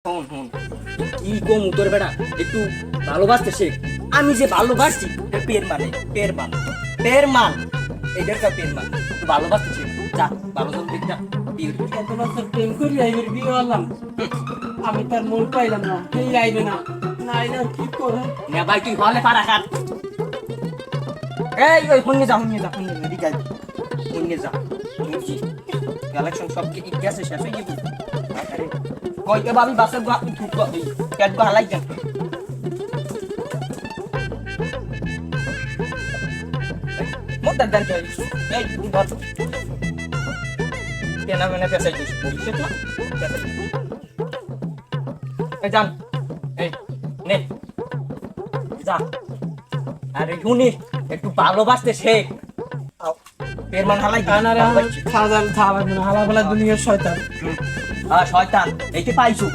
হন হন কি কম তোর বেটা একটু ভালোবাসতে শেখ। আমি যে ভালোবাসছি পের মানে পের মান পের মান এটার কা পের মান একটু ভালোবাসতে শেখ। যা ভালো জন দেখটা বিয়ে এত বছর প্রেম করি আইবের বিয়ে হলাম, আমি তার মন পাইলাম না, এই আইবে না, না আইলে আর কি করে? না ভাই তুই হলে পারা খাট। এই ওই হুঙ্গে যা হুঙ্গে যা হুঙ্গে এদিকে আয় হুঙ্গে যা হুঙ্গি কালেকশন সব কি গেছে শেষ হয়ে গেছে। আরে কই কে ভাবি বাসে গো ঠিক কর এই ক্যাট গো হালাই দেন। মোটা দেন চাই এই তুমি ধর কেনা মেনা পেছাই দিস বলছিস না পেছাই এই যান এই নে যা। আরে শুনি একটু ভালোবাসতে শেখ। এর মান হালাই কানারে খাওয়া খাওয়া হালা ফালা দুনিয়ার শয়তান। শয়তান এইকে পাইছো